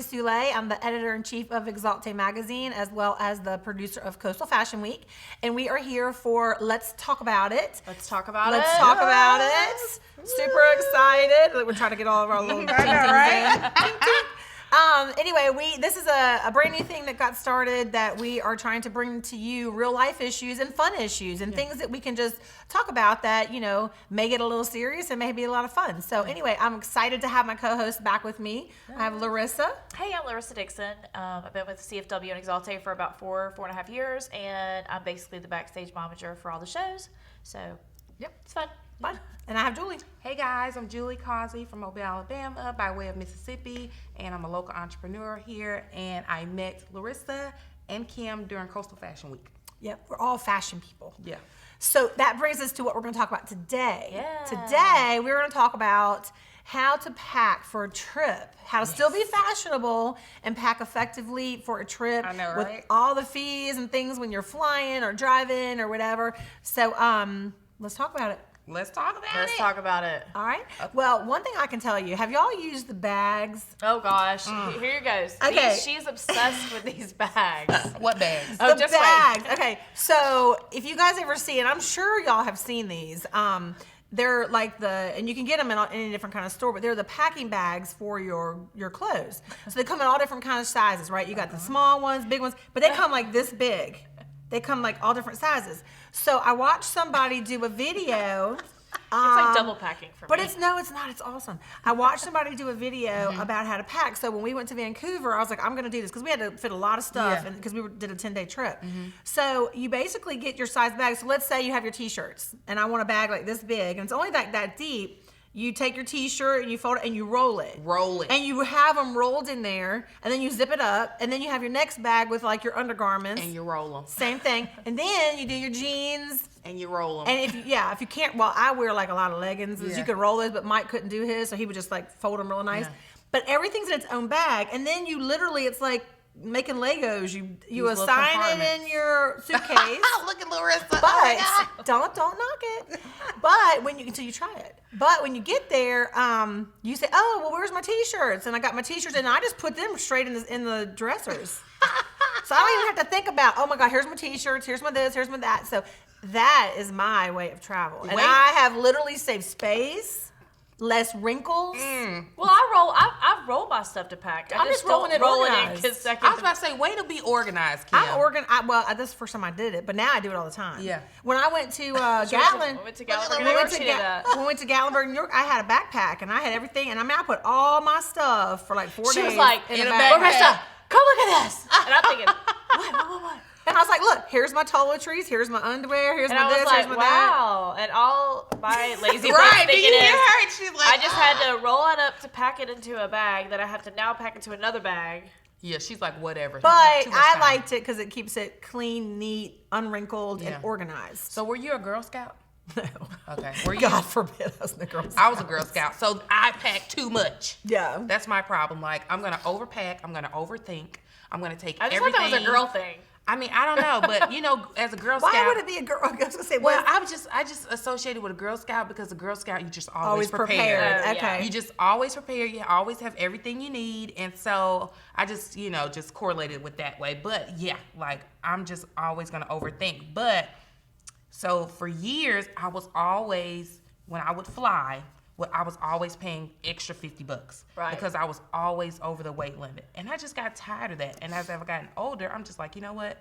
Soule. I'm the editor-in-chief of Exalte magazine, as well as the producer of Coastal Fashion Week. And we are here for Let's Talk About It. Let's talk about Let's it. talk about it. Super excited. We're trying to get all of our little ting-tings in. Ting-ting. Anyway, this is a brand new thing that got started that we are trying to bring to you real life issues and fun issues and things that we can just talk about that, may get a little serious and may be a lot of fun. So anyway, I'm excited to have my co-host back with me. I have Larissa. Hey, I'm Larissa Dixon. I've been with CFW and Exalte for about four and a half years, and I'm basically the backstage momager for all the shows. So, it's fun. Fun. And I have Julie. Hey guys, I'm Julie Causey from Mobile, Alabama, by way of Mississippi, and I'm a local entrepreneur here. And I met Larissa and Kim during Coastal Fashion Week. Yep, we're all fashion people. Yeah. So that brings us to what we're going to talk about today. Yeah. Today, we're going to talk about how to pack for a trip, how to still be fashionable and pack effectively for a trip. I know, with right? all the fees and things when you're flying or driving or whatever. So let's talk about it. Let's talk about it. Let's talk about it. All right. Well, one thing I can tell you, have y'all used the bags? Oh gosh, here goes. Okay. She's obsessed with these bags. What bags? Oh, The just bags. wait. Okay, so if you guys ever see, and I'm sure y'all have seen these, they're like and you can get them in any different kind of store, but they're the packing bags for your clothes. So they come in all different kind of sizes, right? You got the small ones, big ones, but they come like this big. They come like all different sizes. So I watched somebody do a video. It's like double packing for But me. it's not. It's awesome. I watched somebody do a video about how to pack. So when we went to Vancouver, I was like, I'm going to do this because we had to fit a lot of stuff Yeah. and because did a 10-day trip. So you basically get your size bag. So let's say you have your t-shirts and I want a bag like this big and it's only like that deep. You take your t-shirt and you fold it and you roll it. Roll it. And you have them rolled in there and then you zip it up and then you have your next bag with like your undergarments. And you roll them. Same thing. And then you do your jeans. And you roll them. And if you can't, well, I wear like a lot of leggings. Yeah. You could roll those, but Mike couldn't do his, so he would just like fold them real nice. Yeah. But everything's in its own bag, and then you literally, it's like making Legos. You These little assign it compartments. in your suitcase. Look at Larissa. But don't knock it. But until you try it. But when you get there, you say, "Oh, well, where's my t-shirts?" And I got my t-shirts, and I just put them straight in the dressers. So I don't even have to think about, oh my God, here's my t-shirts, here's my this, here's my that. So that is my way of travel. And I have literally saved space, less wrinkles. Well, I roll my stuff to pack. I'm just rolling don't it roll organized. it in second. I was about to say, way to be organized, Kim. That's the first time I did it, but now I do it all the time. Yeah. When I went to Gatlin, We went to Gatlinburg, when New we York. went to She did that. when we went to Gatlinburg, New York, I had a backpack and I had everything, and I put all my stuff for like 4 days. She was like, in a Larissa, come look at this. And I'm thinking, what? And I was like, look, here's my toiletries, here's my underwear, here's And my I was this, like, here's my that. wow. And all my lazy Right, brain did thinking you hear is, her? And she's like, I just had to roll it up to pack it into a bag that I have to now pack into another bag. Yeah, she's like, whatever. But Too much I time. liked it because it keeps it clean, neat, unwrinkled, Yeah. and organized. So were you a Girl Scout? No. Okay. Were you? God forbid I was the girl. I was a Girl Scout, so I packed too much. Yeah. That's my problem. Like, I'm gonna overpack. I'm gonna overthink. I'm gonna take I just everything. thought that was a girl thing. I mean, I don't know, but as a Girl Why Scout, would it be a girl? I was gonna say, well, well, I just associated with a Girl Scout because a Girl Scout, you just always always prepared. Oh, yeah. Okay. You just always prepare. You always have everything you need, and so I just just correlated with that way. But yeah, like I'm just always gonna overthink. But so for years, I was always when I would fly. I was always paying extra $50, Right. Because I was always over the weight limit, and I just got tired of that. And as I've gotten older, I'm just like, you know what?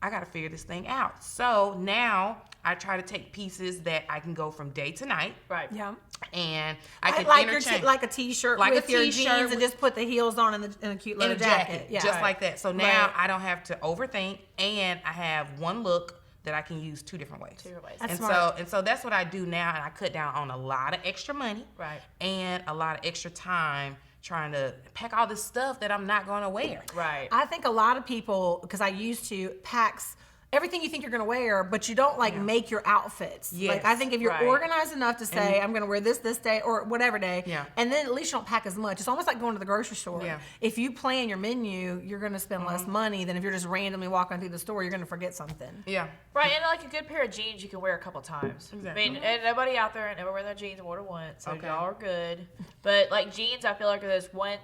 I got to figure this thing out. So now I try to take pieces that I can go from day to night, Right. yeah. and I can like interchange. like a t-shirt Like a with your t-shirt jeans with- and just put the heels on and a cute in little a jacket, Yeah. just like that. So now Right. I don't have to overthink, and I have one look that I can use 2 different ways. That's and smart. so that's what I do now, and I cut down on a lot of extra money, Right. and a lot of extra time trying to pack all this stuff that I'm not going to wear. Right. I think a lot of people, because I used to, packs everything you think you're going to wear, but you don't like make your outfits. Yes, Like I think if you're right. organized enough to say, I'm going to wear this day or whatever day, Yeah. and then at least you don't pack as much. It's almost like going to the grocery store. Yeah. If you plan your menu, you're going to spend less money than if you're just randomly walking through the store, you're going to forget something. Yeah. Right, and like a good pair of jeans you can wear a couple times. Exactly. I mean, and nobody out there never wear their jeans more than once, so Okay. y'all are good. But like jeans, I feel like are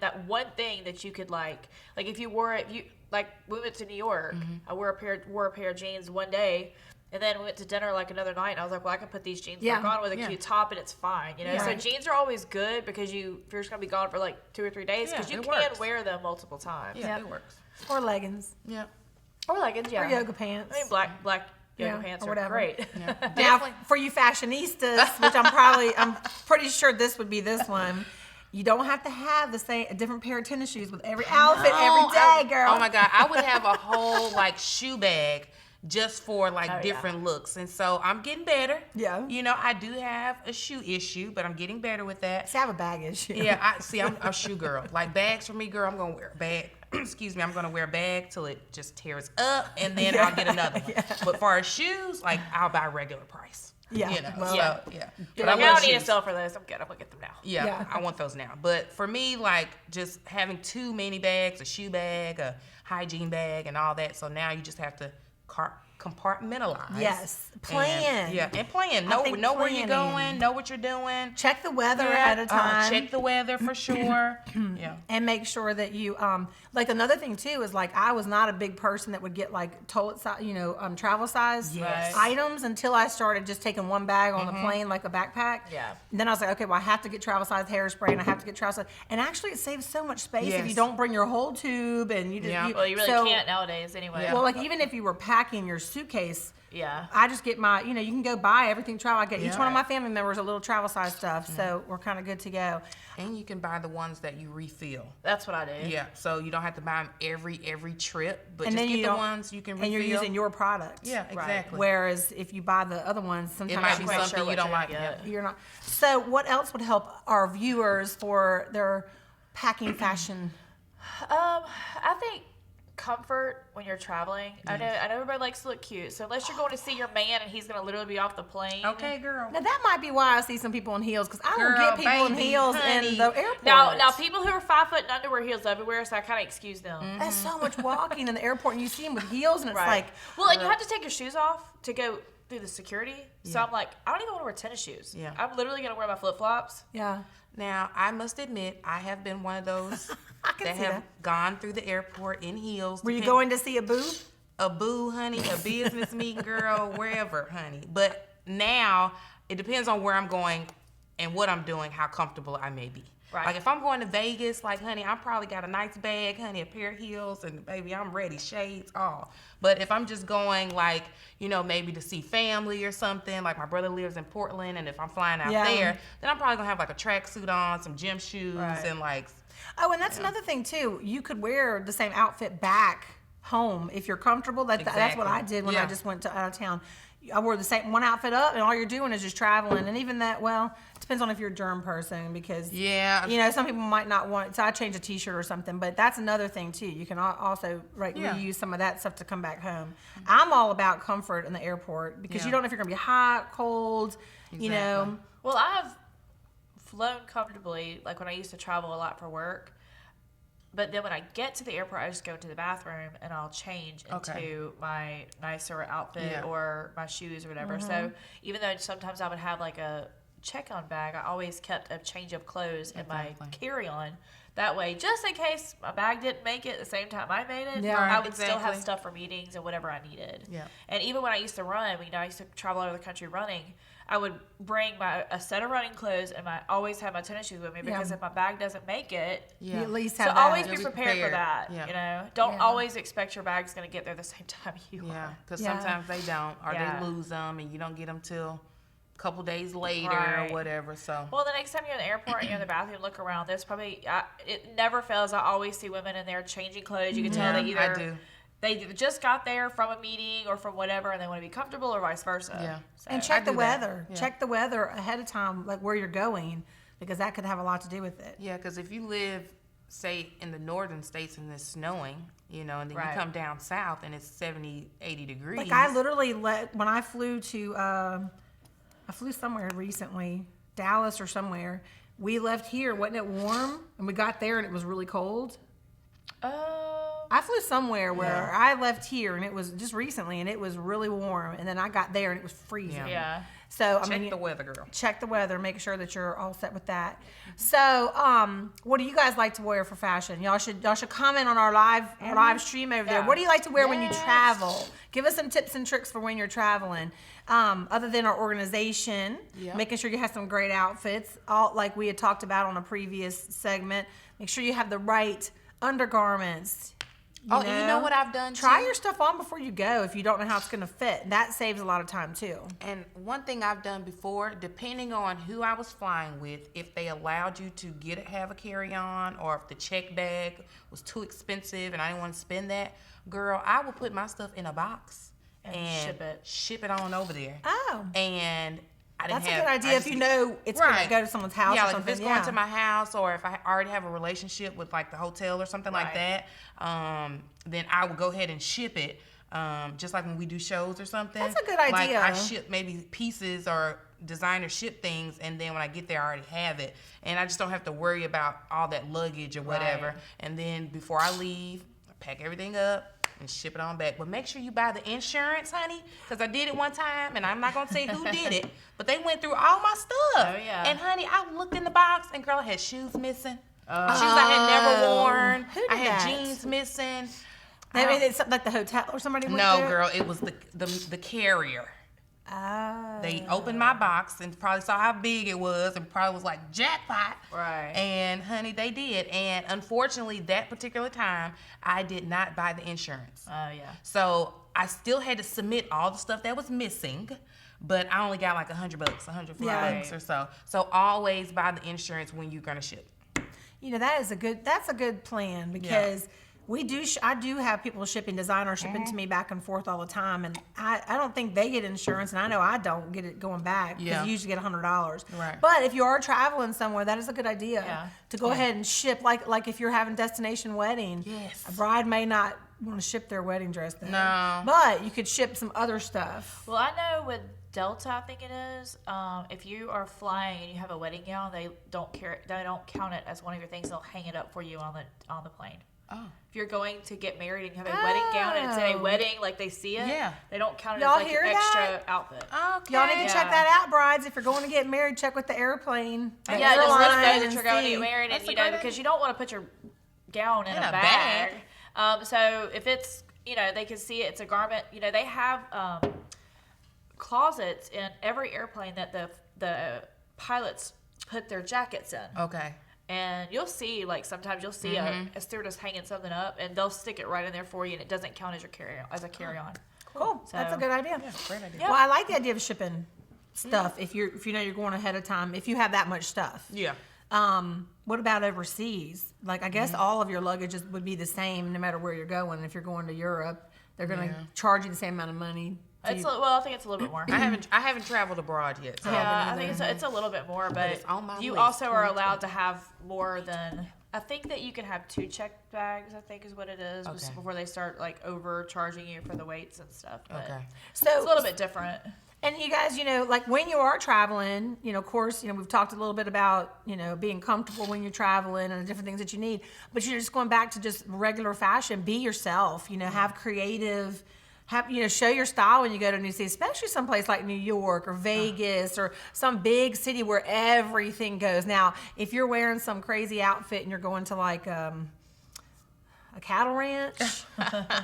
that one thing that you could like if you wore it, like we went to New York, I wore a pair of jeans one day. And then we went to dinner like another night, and I was like, well, I can put these jeans back on with a cute top, and it's fine, you know. So Right. jeans are always good because if you're just gonna be gone for like 2 or 3 days, because you it can works. wear them multiple times. Yeah, it works. Or leggings. Yeah. Or leggings, yeah. Or yoga pants. I mean, black yoga Yeah, pants or are whatever. great. Yeah. Now, for you fashionistas, which I'm pretty sure this would be this one. You don't have to have a different pair of tennis shoes with every outfit every day, girl. Oh my God, I would have a whole like shoe bag just for like Oh, yeah. different looks, and so I'm getting better. Yeah. You know, I do have a shoe issue, but I'm getting better with that. See, I have a bag issue. Yeah, I'm a shoe girl. Like bags for me, girl, I'm gonna wear a bag. Excuse me, I'm gonna wear a bag till it just tears up, and then I'll get another one. But for our shoes, like I'll buy regular price. Yeah, You know, well, so yeah. But But I love don't need to shoes. sell for those. I'm good. I'm gonna get them now. Yeah, Yeah. I want those now. But for me, like just having too many bags, a shoe bag, a hygiene bag, and all that. So now you just have to compartmentalize. Yes, plan. And plan. I Know think where you're planning. going. Know what you're doing. Check the weather ahead of time. Check the weather for sure. Yeah. And make sure that you like another thing too is like I was not a big person that would get like toilet size, travel size Yes. items until I started just taking one bag on the plane like a backpack. Yeah. And then I was like, okay, well I have to get travel size hairspray and I have to get travel size. And actually it saves so much space if you Yes. don't bring your whole tube and you just Yeah. Well, you really so- can't nowadays anyway. Yeah. Well, like even if you were packing your suitcase. Yeah. I just get my, you can go buy everything travel. I get each Yeah. one of my family members a little travel size stuff, so we're kind of good to go. And you can buy the ones that you refill. That's what I do. Yeah. So you don't have to buy them every trip, but And just then get you the don't- ones you can refill. And you're using your product. Yeah, exactly. Whereas if you buy the other ones, It sometimes might be you- quite something sure you what don't you're like. gonna get. you're not. So what else would help our viewers for their packing fashion? I think comfort when you're traveling. I know everybody likes to look cute. So unless you're going to see your man and he's going to literally be off the plane. Okay, girl. Now that might be why I see some people in heels because I don't Girl, get people in baby, heels honey. in the airport. Now people who are 5 foot and under wear heels everywhere, so I kind of excuse them. That's so much walking in the airport, and you see them with heels, and it's Right. like, Well, and you have to take your shoes off to go through the security. So I'm like, I don't even want to wear tennis shoes. Yeah. I'm literally going to wear my flip flops. yeah. Now, I must admit, I have been one of those I can that see have that. gone through the airport in heels. Were you Depend- going to see a boo? a boo, honey, a business meeting, girl, wherever, honey. But now it depends on where I'm going and what I'm doing, how comfortable I may be. Right. Like if I'm going to Vegas, like honey, I probably got a nice bag, honey, a pair of heels, and baby, I'm ready, shades, all. But if I'm just going like, maybe to see family or something, like my brother lives in Portland, and if I'm flying out Yeah. there, then I'm probably gonna have like a tracksuit on, some gym shoes, Right. and like. Oh, and that's another thing too. You could wear the same outfit back home if you're comfortable. That's what Exactly. I did when I Yeah. just went to out of town. I wore the same one outfit up, and all you're doing is just traveling. And even that, well, it depends on if you're a germ person because Yeah. some people might not want. So I change a T-shirt or something, but that's another thing too. You can also Yeah. reuse some of that stuff to come back home. I'm all about comfort in the airport because Yeah. you don't know if you're gonna be hot, cold. Exactly. Well, I have flown comfortably, like when I used to travel a lot for work. But then when I get to the airport, I just go to the bathroom and I'll change Okay. into my nicer outfit Yeah. or my shoes or whatever. So even though sometimes I would have like a check-on bag, I always kept a change of clothes in my Exactly. carry-on. That way, just in case my bag didn't make it at the same time I made it, Yeah. I Right, would still have exactly. stuff for meetings and whatever I needed. Yeah. And even when I used to run, I used to travel all over the country running, I would bring a set of running clothes and always have my tennis shoes with me because Yeah. if my bag doesn't make it, You at least so have that. always be You'll be prepared for prepared. that. Yeah. Don't Yeah. always expect your bag's going to get there the same time you Yeah, are. because Yeah. sometimes they don't, or Yeah. they lose them, and you don't get them till a couple days later Right. or whatever. So Well, the next time you're in the airport and you're in the bathroom, look around. There's probably it never fails. I always see women in there changing clothes. You can tell they Yeah, I either do. they either just got there from a meeting or from whatever, and they want to be comfortable, or vice versa. Yeah. So, And check I the do that. weather. Yeah. Check the weather ahead of time, like where you're going, because that could have a lot to do with it. yeah, because if you live say in the northern states and it's snowing, and then you come down south and it's 70, 80 degrees. Like I literally when I flew to, I flew somewhere recently, Dallas or somewhere. We left here, wasn't it warm? And we got there and it was really cold. I flew somewhere where I left here and it was just recently and it was really warm. And then I got there and it was freezing. Yeah. So check the weather, girl. Check the weather. Make sure that you're all set with that. So, what do you guys like to wear for fashion? Y'all should comment on our live stream over there. What do you like to wear when you travel? Give us some tips and tricks for when you're traveling. Other than our organization, making sure you have some great outfits, all like we had talked about on a previous segment. Make sure you have the right undergarments. You know what I've done Try too? your stuff on before you go if you don't know how it's going to fit. That saves a lot of time too. And one thing I've done before, depending on who I was flying with, if they allowed you to have a carry-on or if the check bag was too expensive and I didn't want to spend that, girl, I will put my stuff in a box and ship it on over there. Oh. And that's a good idea if you know it's going to go to someone's house or something. Like if it's going to my house or if I already have a relationship with like the hotel or something like that, then I will go ahead and ship it. Just like when we do shows or something. That's a good idea. Like I ship maybe pieces or designer ship things, and then when I get there, I already have it. And I just don't have to worry about all that luggage or whatever. Right. And then before I leave, I pack everything up and ship it on back. But make sure you buy the insurance, honey, because I did it one time, and I'm not going to say who did it, but they went through all my stuff. Oh, yeah. And, honey, I looked in the box, and, girl, I had shoes missing. Shoes I had never worn. Who did I had that? jeans missing. Maybe it's like the hotel or somebody went No, through it? girl, it was the carrier. Oh. They opened my box and probably saw how big it was and probably was like, jackpot. Right. And, honey, they did. And, unfortunately, that particular time, I did not buy the insurance. Oh, yeah. So, I still had to submit all the stuff that was missing, but I only got like $100, $150 or so. So, always buy the insurance when you're going to ship. That's a good plan because I do have people shipping designer shipping to me back and forth all the time, and I don't think they get insurance, and I know I don't get it going back because you usually get $100. Right. But if you are traveling somewhere, that is a good idea to go ahead and ship. Like if you're having destination wedding, a bride may not want to ship their wedding dress there. No. But you could ship some other stuff. Well, I know with Delta, I think it is. If you are flying and you have a wedding gown, they don't count it as one of your things. They'll hang it up for you on the plane. Oh. If you're going to get married and you have a wedding gown and it's in a wedding, like they see it, they don't count it Y'all as like hear an that? extra outfit. Okay. Y'all need to check that out, brides. If you're going to get married, check with the airplane. Just let them know that and you're going to see. get married, and because you don't want to put your gown in a bag. So if it's they can see it, it's a garment. They have closets in every airplane that the pilots put their jackets in. Okay. And you'll see, like, sometimes you'll see a stewardess hanging something up, and they'll stick it right in there for you, and it doesn't count as a carry-on. Cool. So, that's a good idea. Yeah, great idea. Yep. Well, I like the idea of shipping stuff if you know you're going ahead of time. If you have that much stuff. Yeah. What about overseas? Like, I guess all of your luggage would be the same no matter where you're going. If you're going to Europe, they're going to charge you the same amount of money. I think it's a little bit more. I haven't traveled abroad yet. So I think it's a little bit more, but it's on my you list. also are allowed to have more than. I think that you can have 2 checked bags. I think is what it is before they start like overcharging you for the weights and stuff. But So it's a little bit different. And you guys, like when you are traveling, of course, we've talked a little bit about, being comfortable when you're traveling and the different things that you need. But you're just going back to just regular fashion. Be yourself. Have creative. Show your style when you go to a new city, especially someplace like New York or Vegas or some big city where everything goes. Now, if you're wearing some crazy outfit and you're going to like a cattle ranch,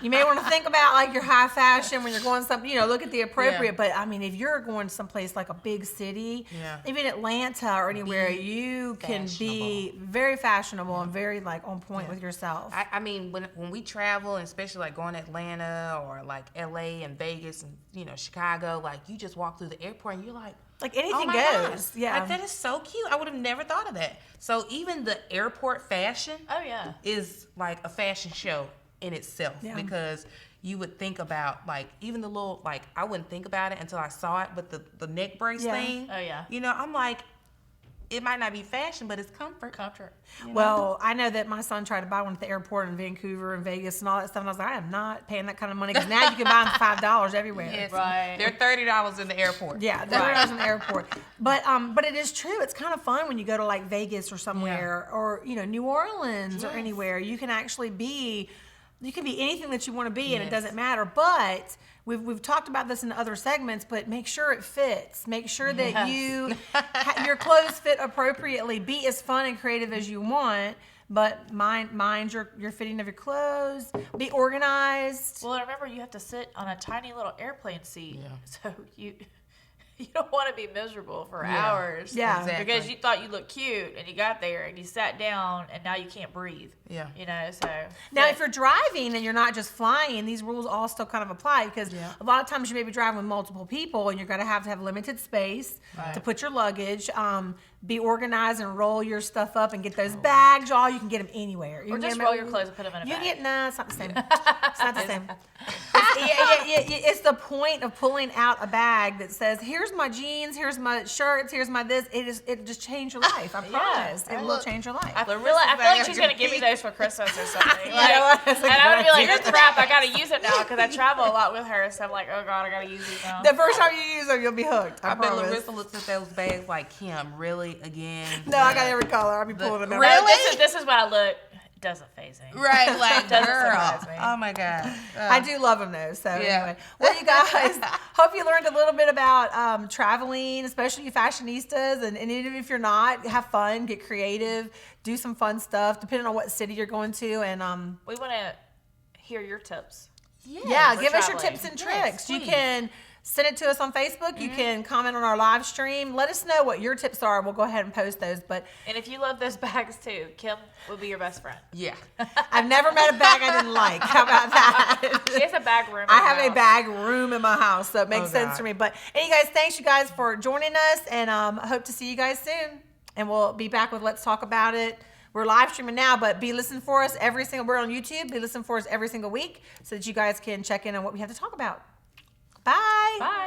you may want to think about like your high fashion when you're going something, look at the appropriate. But I mean, if you're going to someplace like a big city, even Atlanta or anywhere, you can be very fashionable and very like on point with yourself. I mean, when we travel, and especially like going to Atlanta or like LA and Vegas and Chicago, like you just walk through the airport and you're like anything my goes. God. Yeah. Like, that is so cute. I would have never thought of that. So even the airport fashion is like a fashion show in itself because you would think about like even the little I wouldn't think about it until I saw it, but the neck brace thing. Oh yeah. I'm like, it might not be fashion, but it's comfort. Comfort. Well, I know that my son tried to buy one at the airport in Vancouver and Vegas and all that stuff, and I was like, I am not paying that kind of money because now you can buy them for $5 everywhere. Yes, Right. They're $30 in the airport. Yeah, $30 in the airport. But it is true. It's kind of fun when you go to like Vegas or somewhere, or New Orleans or anywhere. You can actually be anything that you want to be, and it doesn't matter. But we've talked about this in other segments. But make sure it fits. Make sure that your clothes fit appropriately. Be as fun and creative as you want. But mind your fitting of your clothes. Be organized. Well, remember, you have to sit on a tiny little airplane seat. So you don't want to be miserable for hours. Yeah. Exactly. Because you thought you looked cute and you got there and you sat down and now you can't breathe. Yeah. So. Now, if you're driving and you're not just flying, these rules all still kind of apply because a lot of times you may be driving with multiple people and you're going to have limited space to put your luggage. Be organized and roll your stuff up and get those bags, y'all. You can get them anywhere. You Or can just get 'em roll your clothes and put them in a bag. No, it's not the same. It's not the same. It's the point of pulling out a bag that says, "Here's my jeans, here's my shirts, here's my this." It just changed your life. I promise. It will change your life. I feel like she's gonna give me those for Christmas or something. You know what? That's a And I'm gonna be good like, idea. "Oh crap! I gotta use it now because I travel a lot with her." So I'm like, "Oh God, I gotta use these now." The first time you use them, you'll be hooked. I I bet promise. Larissa looks at those bags like, Kim, really again? No, I got every color. I'll be pulling them out. Really? This is when I look. It doesn't faze me. Right, like, Doesn't girl. surprise me. Oh my God. I do love them though. So Yeah. anyway, well, you guys, hope you learned a little bit about traveling, especially you fashionistas, and even if you're not, have fun, get creative, do some fun stuff, depending on what city you're going to, and We want to hear your tips. yeah, for give us your traveling. tips and Yes, tricks. You please. can send it to us on Facebook. You can comment on our live stream. Let us know what your tips are. We'll go ahead and post those. But And if you love those bags too, Kim will be your best friend. Yeah. I've never met a bag I didn't like. How about that? She has a bag room. I in her have a house. bag room in my house, so it makes Oh, sense God. to me. But hey, you guys, thanks you guys for joining us, and I hope to see you guys soon. And we'll be back with Let's Talk About It. We're live streaming now, but be listening for us we're on YouTube. Be listening for us every single week so that you guys can check in on what we have to talk about. Bye. Bye.